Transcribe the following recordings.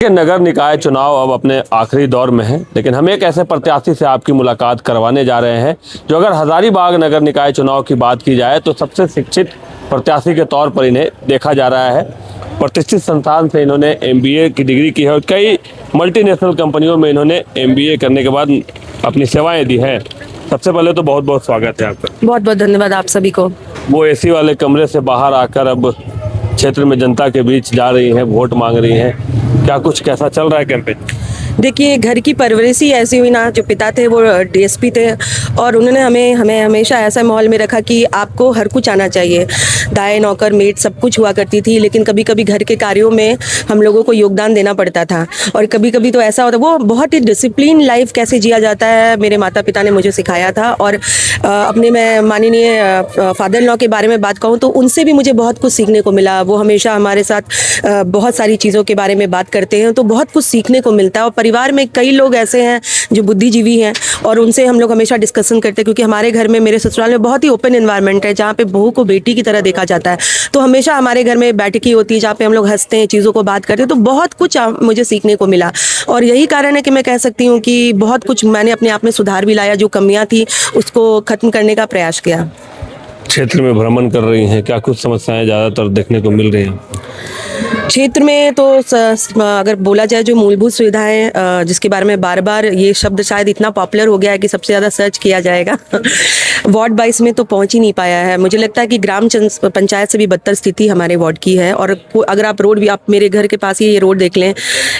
देखिए, नगर निकाय चुनाव अब अपने आखिरी दौर में है, लेकिन हम एक ऐसे प्रत्याशी से आपकी मुलाकात करवाने जा रहे हैं जो अगर हजारीबाग नगर निकाय चुनाव की बात की जाए तो सबसे शिक्षित प्रत्याशी के तौर पर इन्हें देखा जा रहा है। प्रतिष्ठित संस्थान से इन्होंने MBA की डिग्री की है और कई मल्टीनेशनल कंपनियों में इन्होंने MBA करने के बाद अपनी सेवाएं दी हैं। सबसे पहले तो बहुत बहुत स्वागत है आपका। बहुत बहुत धन्यवाद आप सभी को। वो AC वाले कमरे से बाहर आकर अब क्षेत्र में जनता के बीच जा रही हैं, वोट मांग रही हैं। क्या कुछ कैसा चल रहा है कैंपेन? देखिए, घर की परवरिश ही ऐसी हुई ना, जो पिता थे वो DSP थे और उन्होंने हमें हमेशा ऐसा माहौल में रखा कि आपको हर कुछ आना चाहिए। दाएं नौकर मेट सब कुछ हुआ करती थी, लेकिन कभी कभी घर के कार्यों में हम लोगों को योगदान देना पड़ता था और कभी कभी तो ऐसा होता, वो बहुत ही डिसिप्लिन लाइफ कैसे जिया जाता है मेरे माता पिता ने मुझे सिखाया था। और अपने मैं माननीय फादर इन लॉ के बारे में बात कहूँ तो उनसे भी मुझे बहुत कुछ सीखने को मिला। वो हमेशा हमारे साथ बहुत सारी चीज़ों के बारे में बात करते हैं, तो बहुत कुछ सीखने को मिलता है। और परिवार में कई लोग ऐसे हैं जो बुद्धिजीवी हैं और उनसे हम लोग हमेशा डिस्कशन करते हैं, क्योंकि हमारे घर में, मेरे ससुराल में बहुत ही ओपन एनवायरनमेंट है जहाँ पे बहू को बेटी की तरह देखा जाता है। तो हमेशा हमारे घर में बैठकी होती है जहाँ पे हम लोग हंसते हैं, चीज़ों को बात करते हैं, तो बहुत कुछ मुझे सीखने को मिला। और यही कारण है कि मैं कह सकती हूँ कि बहुत कुछ मैंने अपने आप में सुधार भी लाया, जो कमियाँ थी उसको खत्म करने का प्रयास किया। क्षेत्र में भ्रमण कर रही हैं, क्या कुछ समस्याएं ज़्यादातर देखने को मिल रही हैं? क्षेत्र में तो अगर बोला जाए, जो मूलभूत सुविधाएं जिसके बारे में बार बार ये शब्द शायद इतना पॉपुलर हो गया है कि सबसे ज़्यादा सर्च किया जाएगा वार्ड 22 में तो पहुंच ही नहीं पाया है। मुझे लगता है कि ग्राम पंचायत से भी बदतर स्थिति हमारे वार्ड की है। और अगर आप रोड भी, आप मेरे घर के पास ही ये रोड देख लें,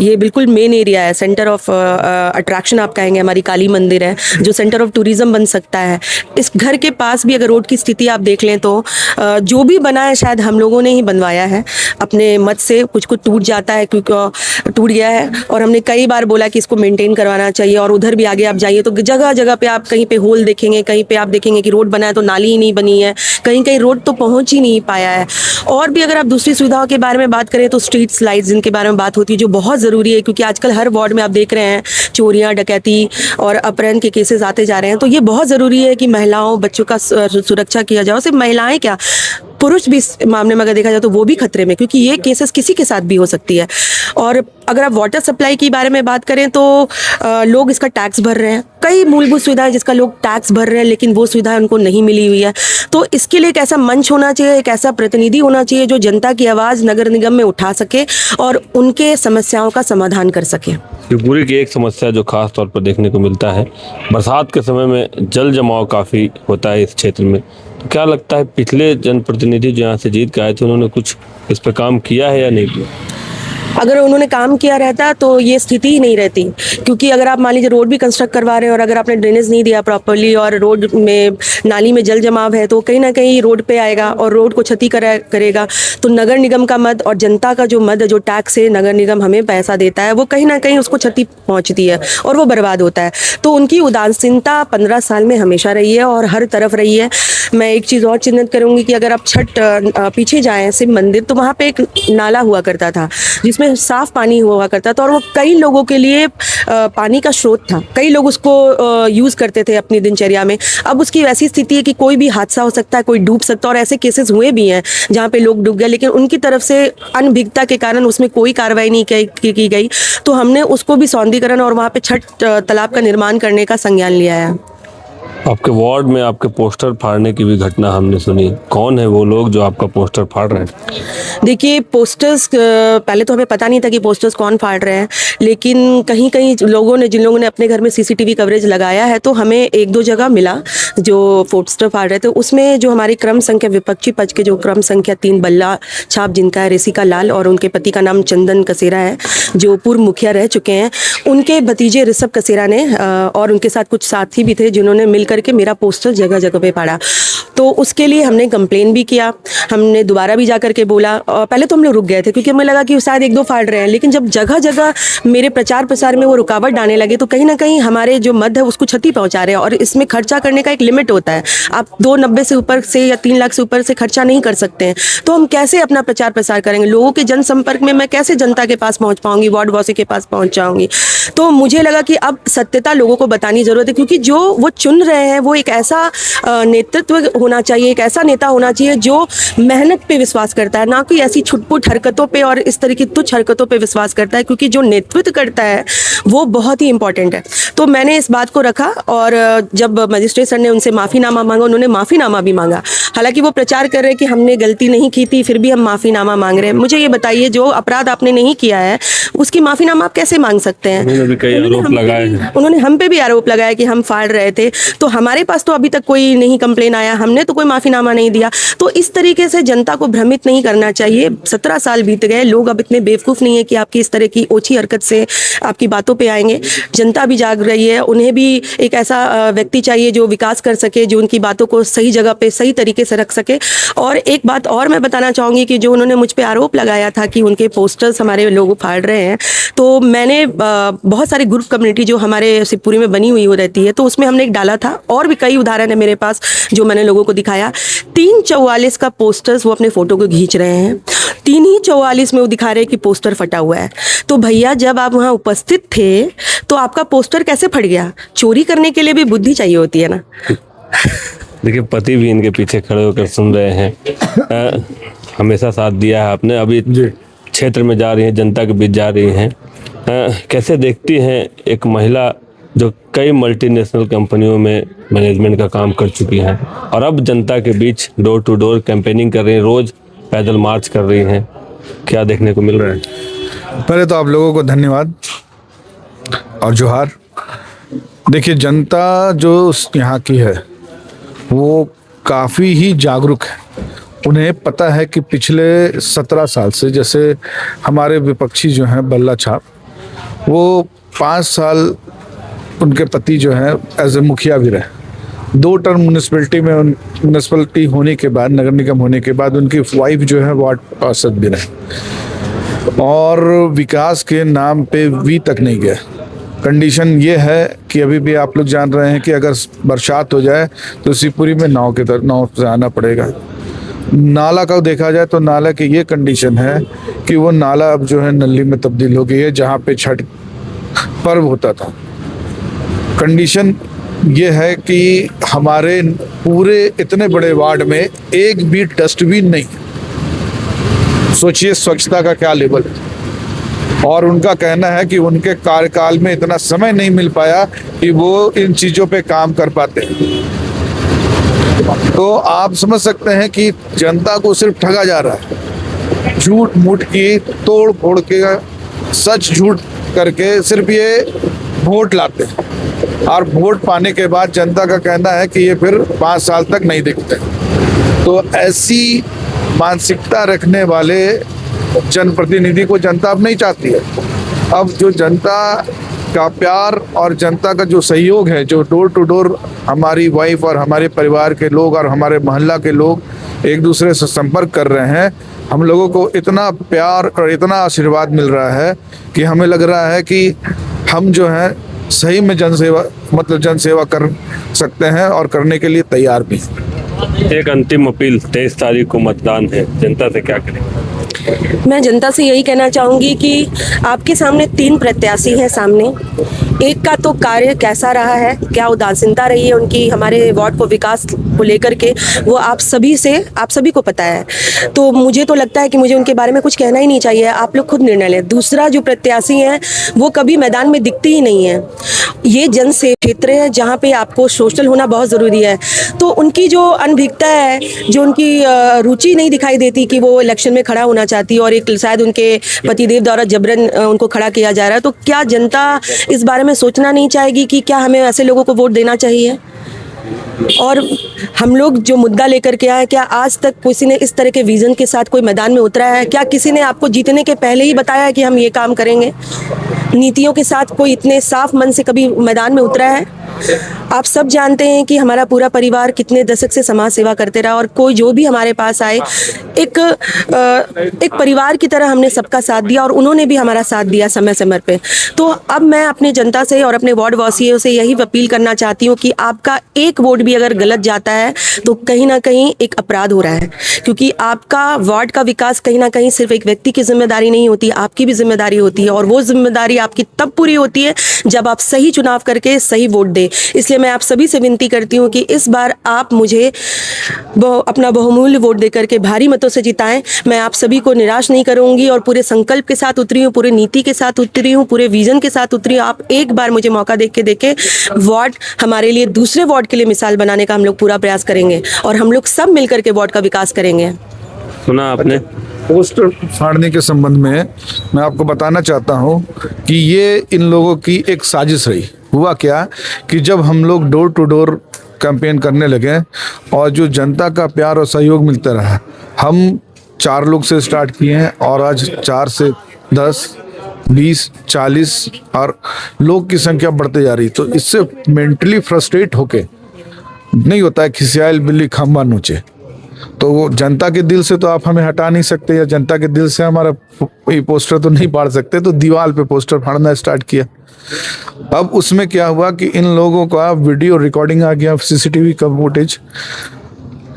ये बिल्कुल मेन एरिया है, सेंटर ऑफ अट्रैक्शन आप कहेंगे, हमारी काली मंदिर है जो सेंटर ऑफ टूरिज्म बन सकता है। इस घर के पास भी अगर रोड की स्थिति आप देख लें तो जो भी बना है शायद हम लोगों ने ही बनवाया है अपने मत से। कुछ कुछ टूट जाता है, क्योंकि टूट गया है और हमने कई बार बोला कि इसको मेंटेन करवाना चाहिए। और उधर भी आगे आप जाइए तो जगह जगह पे आप कहीं पे होल देखेंगे, कहीं पे आप देखेंगे कि रोड बना है तो नाली ही नहीं बनी है, कहीं कहीं रोड तो पहुंच ही नहीं पाया है। और भी अगर आप दूसरी सुविधाओं के बारे में बात करें तो स्ट्रीट लाइट्स जिनके बारे में बात होती है, जो बहुत ज़रूरी है, क्योंकि आजकल हर वार्ड में आप देख रहे हैं चोरियाँ, डकैती और अपहरण के केसेस आते जा रहे हैं। तो ये बहुत ज़रूरी है कि महिलाओं, बच्चों का सुरक्षा किया जाए। सिर्फ महिलाएं क्या, पुरुष भी इस मामले में अगर देखा जाए तो वो भी खतरे में, क्योंकि ये केसेस किसी के साथ भी हो सकती है। और अगर आप वाटर सप्लाई के बारे में बात करें तो लोग इसका टैक्स भर रहे हैं, कई मूलभूत सुविधाएं जिसका लोग टैक्स भर रहे हैं लेकिन वो सुविधा उनको नहीं मिली हुई है। तो इसके लिए एक ऐसा मंच होना चाहिए, एक ऐसा प्रतिनिधि होना चाहिए जो जनता की आवाज़ नगर निगम में उठा सके और उनके समस्याओं का समाधान कर सके। शिवपुरी की एक समस्या जो खास तौर पर देखने को मिलता है, बरसात के समय में जल जमाव काफ़ी होता है इस क्षेत्र में। तो क्या लगता है पिछले जनप्रतिनिधि जो यहाँ से जीत के आए थे उन्होंने कुछ इस पर काम किया है या नहीं किया? अगर उन्होंने काम किया रहता तो ये स्थिति ही नहीं रहती, क्योंकि अगर आप मान लीजिए रोड भी कंस्ट्रक्ट करवा रहे हैं और अगर आपने ड्रेनेज नहीं दिया प्रॉपर्ली और रोड में नाली में जल जमाव है तो कहीं ना कहीं रोड पे आएगा और रोड को क्षति करेगा। तो नगर निगम का मद और जनता का जो मद, जो टैक्स से नगर निगम हमें पैसा देता है, वो कहीं ना कहीं उसको क्षति पहुँचती है और वो बर्बाद होता है। तो उनकी उदासीनता 15 साल में हमेशा रही है और हर तरफ रही है। मैं एक चीज़ और चिन्हित करूँगी कि अगर आप छठ पीछे जाएँ शिव मंदिर, तो वहाँ पे एक नाला हुआ करता था जिसमें साफ पानी हुआ करता था और वो कई लोगों के लिए पानी का स्रोत था। कई लोग उसको यूज़ करते थे अपनी दिनचर्या में। अब उसकी ऐसी स्थिति है कि कोई भी हादसा हो सकता है, कोई डूब सकता है, और ऐसे केसेस हुए भी हैं जहाँ पे लोग डूब गए, लेकिन उनकी तरफ से अनभिज्ञता के कारण उसमें कोई कार्रवाई नहीं की गई। तो हमने उसको भी सौंदर्यीकरण और वहाँ पे छठ तालाब का निर्माण करने का संज्ञान लिया है। आपके वार्ड में आपके पोस्टर फाड़ने की भी घटना हमने सुनी, कौन है वो लोग जो आपका पोस्टर फाड़ रहे हैं? देखिए, पोस्टर्स पहले तो हमें पता नहीं था कि पोस्टर्स कौन फाड़ रहे हैं, लेकिन कहीं कहीं जिन लोगों ने अपने घर में CCTV कवरेज लगाया है तो हमें एक दो जगह मिला जो पोस्टर फाड़ रहे थे। उसमें जो हमारी क्रम संख्या विपक्षी पक्ष के जो क्रम संख्या 3 बल्ला छाप जिनका है रेसिका लाल और उनके पति का नाम चंदन कसेरा है जो पूर्व मुखिया रह चुके हैं, उनके भतीजे ऋषभ कसेरा ने और उनके साथ कुछ साथी भी थे जिन्होंने मिल करके मेरा पोस्टर जगह जगह पे फाड़ा। तो उसके लिए हमने कंप्लेन भी किया, हमने दोबारा भी जा करके बोला। पहले तो हम लोग रुक गए थे क्योंकि हमें लगा कि शायद एक दो फाड़ रहे हैं, लेकिन जब जगह जगह मेरे प्रचार प्रसार में वो रुकावट डालने लगे तो कहीं ना कहीं हमारे जो मद है उसको क्षति पहुंचा रहे हैं। और इसमें खर्चा करने का एक लिमिट होता है, आप 290 से ऊपर से या 3 लाख से ऊपर से खर्चा नहीं कर सकते हैं। तो हम कैसे अपना प्रचार प्रसार करेंगे? लोगों के जनसंपर्क में मैं कैसे जनता के पास पहुंच पाऊंगी? जाऊंगी, वार्ड बॉस के पास पहुंच जाऊंगी। तो मुझे लगा कि अब सत्यता लोगों को बतानी ज़रूरत है, क्योंकि जो वो चुन रहे हैं वो एक ऐसा नेतृत्व होना चाहिए, एक ऐसा नेता होना चाहिए जो मेहनत पे विश्वास करता है, ना कि ऐसी छुटपुट हरकतों पे और इस तरह की तुच्छ हरकतों पे विश्वास करता है, क्योंकि जो नेतृत्व करता है वो बहुत ही इंपॉर्टेंट है। तो मैंने इस बात को रखा, और जब मजिस्ट्रेट सर ने उनसे माफ़ीनामा मांगा, उन्होंने माफ़ीनामा भी मांगा। हालांकि वो प्रचार कर रहे हैं कि हमने गलती नहीं की थी, फिर भी हम माफ़ीनामा मांग रहे हैं। मुझे ये बताइए, जो अपराध आपने नहीं किया है उसकी माफ़ीनामा आप कैसे मांग सकते हैं? उन्होंने भी कई आरोप लगाए हैं। उन्होंने हम पे भी आरोप लगाया कि हम फाड़ रहे थे, तो हमारे पास तो अभी तक कोई नहीं कंप्लेन आया, हमने तो कोई माफ़ीनामा नहीं दिया। तो इस तरीके से जनता को भ्रमित नहीं करना चाहिए। 17 साल बीत गए, लोग अब इतने बेवकूफ़ नहीं है कि आपकी इस तरह की ओछी हरकत से आपकी बातों पे आएंगे। जनता भी जाग रही है, उन्हें भी एक ऐसा व्यक्ति चाहिए जो विकास कर सके, जो उनकी बातों को सही जगह पे सही तरीके से रख सके। और एक बात और मैं बताना चाहूँगी कि जो उन्होंने मुझ पे आरोप लगाया था कि उनके पोस्टर्स हमारे लोग फाड़ रहे हैं, तो मैंने बहुत सारी ग्रुप कम्युनिटी जो हमारे शिवपुरी में बनी हुई हो रहती है, तो उसमें हमने एक डाला था, और भी कई उदाहरण है मेरे पास जो मैंने लोगों को दिखाया। 344 का पोस्टर्स वो अपने फ़ोटो को खींच रहे हैं, 3 ही 44 में वो दिखा रहे हैं कि पोस्टर फटा हुआ है। तो भैया, जब आप वहाँ उपस्थित थे तो आपका पोस्टर कैसे फट गया? चोरी करने के लिए भी बुद्धि चाहिए होती है ना। देखिए, पति भी इनके पीछे खड़े होकर सुन रहे हैं। हमेशा साथ दिया है आपने, अभी क्षेत्र में जा रही हैं, जनता के बीच जा रही हैं। कैसे देखती हैं एक महिला जो कई मल्टीनेशनल कंपनियों में मैनेजमेंट का काम कर चुकी हैं और अब जनता के बीच डोर टू डोर कैंपेनिंग कर रही हैं, रोज़ पैदल मार्च कर रही हैं, क्या देखने को मिल रहा है? पहले तो आप लोगों को धन्यवाद और जोहार। देखिए, जनता जो यहाँ की है वो काफ़ी ही जागरूक है। उन्हें पता है कि पिछले 17 साल से, जैसे हमारे विपक्षी जो हैं बल्ला छाप, वो 5 साल उनके पति जो हैं एज ए मुखिया भी रहे। 2 टर्म म्यूनिसिपलिटी होने के बाद, नगर निगम होने के बाद, उनकी वाइफ जो है वार्ड पार्षद भी रहे, और विकास के नाम पे वी तक नहीं गए। कंडीशन ये है कि अभी भी आप लोग जान रहे हैं कि अगर बरसात हो जाए तो शिवपुरी में नाव से आना पड़ेगा। नाला का देखा जाए तो नाला की ये कंडीशन है कि वो नाला अब जो है नली में तब्दील हो गई है, जहाँ पे छठ पर्व होता था। कंडीशन ये है कि हमारे पूरे इतने बड़े वार्ड में एक भी डस्टबिन नहीं। सोचिए स्वच्छता का क्या लेवल है। और उनका कहना है कि उनके कार्यकाल में इतना समय नहीं मिल पाया कि वो इन चीज़ों पे काम कर पाते। तो आप समझ सकते हैं कि जनता को सिर्फ ठगा जा रहा है, झूठ मूठ की तोड़ फोड़ के, सच झूठ करके सिर्फ ये वोट लाते हैं, और वोट पाने के बाद जनता का कहना है कि ये फिर 5 साल तक नहीं दिखते। तो ऐसी मानसिकता रखने वाले जनप्रतिनिधि को जनता अब नहीं चाहती है। अब जो जनता का प्यार और जनता का जो सहयोग है, जो डोर टू डोर हमारी वाइफ और हमारे परिवार के लोग और हमारे मोहल्ला के लोग एक दूसरे से संपर्क कर रहे हैं, हम लोगों को इतना प्यार और इतना आशीर्वाद मिल रहा है कि हमें लग रहा है कि हम जो है सही में जनसेवा कर सकते हैं और करने के लिए तैयार भी। एक अंतिम अपील, 23 तारीख को मतदान है, जनता से क्या करें? मैं जनता से यही कहना चाहूँगी कि आपके सामने 3 प्रत्याशी हैं सामने। एक का तो कार्य कैसा रहा है, क्या उदासीनता रही है उनकी हमारे वार्ड को विकास को लेकर के, वो आप सभी को पता है। तो मुझे तो लगता है कि मुझे उनके बारे में कुछ कहना ही नहीं चाहिए, आप लोग खुद निर्णय लें। दूसरा जो प्रत्याशी हैं वो कभी मैदान में दिखती ही नहीं है। ये जन सेवा क्षेत्र है जहाँ पे आपको सोशल होना बहुत ज़रूरी है। तो उनकी जो अनभिज्ञता है, जो उनकी रुचि नहीं दिखाई देती कि वो इलेक्शन में खड़ा होना चाहती, और एक शायद उनके पतिदेव द्वारा जबरन उनको खड़ा किया जा रहा है, तो क्या जनता इस बारे में सोचना नहीं चाहेगी कि क्या हमें ऐसे लोगों को वोट देना चाहिए? और हम लोग जो मुद्दा लेकर के आए, क्या आज तक किसी ने इस तरह के विजन के साथ कोई मैदान में उतरा है? क्या किसी ने आपको जीतने के पहले ही बताया कि हम ये काम करेंगे? नीतियों के साथ कोई इतने साफ मन से कभी मैदान में उतरा है? आप सब जानते हैं कि हमारा पूरा परिवार कितने दशक से समाज सेवा करते रहा और कोई जो भी हमारे पास आए एक परिवार की तरह हमने सबका साथ दिया और उन्होंने भी हमारा साथ दिया समय समय पे। तो अब मैं अपने जनता से और अपने वार्ड वासियों से यही अपील करना चाहती हूँ कि आपका एक वोट भी अगर गलत जाता है तो कहीं ना कहीं एक अपराध हो रहा है, क्योंकि आपका वार्ड का विकास कहीं ना कहीं सिर्फ एक व्यक्ति की जिम्मेदारी नहीं होती, आपकी भी जिम्मेदारी होती है और वो जिम्मेदारी आपकी तब पूरी होती है जब आप सही चुनाव करके सही वोट दें। इसलिए मैं आप सभी से विनती करती हूँ कि इस बार आप मुझे अपना बहुमूल्य वोट देकर के भारी मतों से जिताएं। मैं आप सभी को निराश नहीं करूंगी और पूरे संकल्प के साथ उतरी हूँ, पूरे नीति के साथ उतरी हूँ, पूरे विजन के साथ उतरी हूँ। आप एक बार मुझे मौका देके वार्ड हमारे लिए दूसरे वार्ड के लिए मिसाल बनाने का हम लोग पूरा प्रयास करेंगे और हम लोग सब मिलकर के वार्ड का विकास करेंगे। सुना आपने। पोस्टर फाड़ने के संबंध में मैं आपको बताना चाहता हूं कि ये इन लोगों की एक साजिश रही। हुआ क्या कि जब हम लोग डोर टू डोर कैंपेन करने लगे और जो जनता का प्यार और सहयोग मिलता रहा, हम 4 लोग से स्टार्ट किए हैं और आज 4 से 10, 20, 40 और लोग की संख्या बढ़ते जा रही। तो इससे मेंटली फ्रस्ट्रेट होके नहीं होता है खिसियाल बिल्ली खंबा नोचे। तो वो जनता के दिल से तो आप हमें हटा नहीं सकते या जनता के दिल से हमारा ये पोस्टर तो नहीं फाड़ सकते, तो दीवार पे पोस्टर फाड़ना स्टार्ट किया। अब उसमें क्या हुआ कि इन लोगों का वीडियो रिकॉर्डिंग आ गया, सीसीटीवी का फुटेज।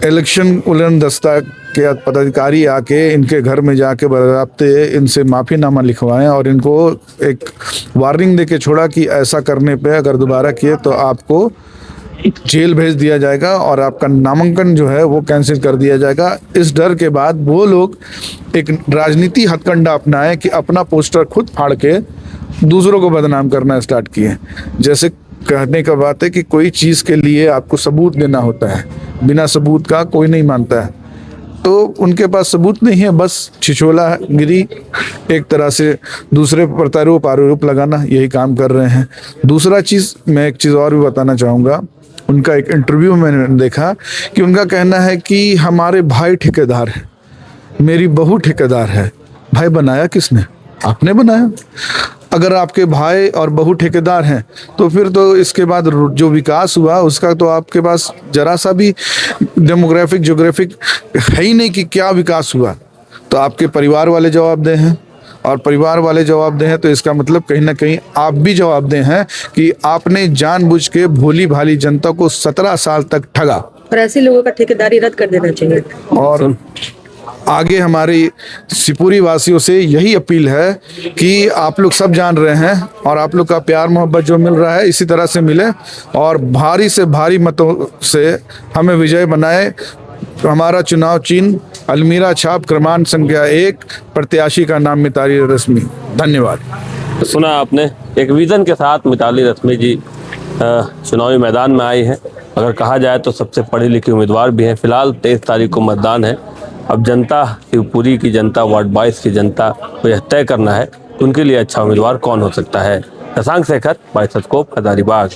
इलेक्शन उलन दस्ता के पदाधिकारी आके इनके घर में जाके बराबते इनसे माफ़ीनामा लिखवाएं और इनको एक वार्निंग दे के छोड़ा कि ऐसा करने पे अगर दोबारा किए तो आपको जेल भेज दिया जाएगा और आपका नामांकन जो है वो कैंसिल कर दिया जाएगा। इस डर के बाद वो लोग एक राजनीति हथकंडा अपनाए कि अपना पोस्टर खुद फाड़ के दूसरों को बदनाम करना स्टार्ट किए। जैसे कहने का बात है कि कोई चीज़ के लिए आपको सबूत देना होता है, बिना सबूत का कोई नहीं मानता है। तो उनके पास सबूत नहीं है, बस छिछोला गिरी एक तरह से दूसरे प्रत्यारोप आरोप लगाना, यही काम कर रहे हैं। दूसरा चीज़ मैं एक चीज़ और भी बताना चाहूँगा। उनका एक इंटरव्यू मैंने देखा कि उनका कहना है कि हमारे भाई ठेकेदार हैं, मेरी बहू ठेकेदार है। भाई बनाया किसने? आपने बनाया। अगर आपके भाई और बहू ठेकेदार हैं तो फिर तो इसके बाद जो विकास हुआ उसका तो आपके पास जरा सा भी डेमोग्राफिक ज्योग्राफिक है ही नहीं कि क्या विकास हुआ। तो आपके परिवार वाले जवाबदेह हैं और परिवार वाले जवाबदेह हैं तो इसका मतलब कहीं ना कहीं आप भी जवाबदेह हैं कि आपने जानबूझ के भोली भाली जनता को 17 साल तक ठगा और ऐसे लोगों का ठेकेदारी रद्द कर देना चाहिए। और आगे हमारी सिपुरी वासियों से यही अपील है कि आप लोग सब जान रहे हैं और आप लोग का प्यार मोहब्बत जो मिल रहा है इसी तरह से मिले और भारी से भारी मतों से हमें विजय बनाए। हमारा चुनाव चिन्ह अलमीरा छाप क्रमांक संख्या 1, प्रत्याशी का नाम मिताली रश्मि। धन्यवाद। सुना आपने। एक विजन के साथ मिताली रश्मि जी चुनावी मैदान में आई हैं। अगर कहा जाए तो सबसे पढ़ी लिखी उम्मीदवार भी हैं। फिलहाल 23 तारीख को मतदान है। अब जनता, शिवपुरी की जनता, वार्ड 22 की जनता को यह तय करना है कि उनके लिए अच्छा उम्मीदवार कौन हो सकता है। शशांक शेखर, बाइसस्कोप, हजारीबाग।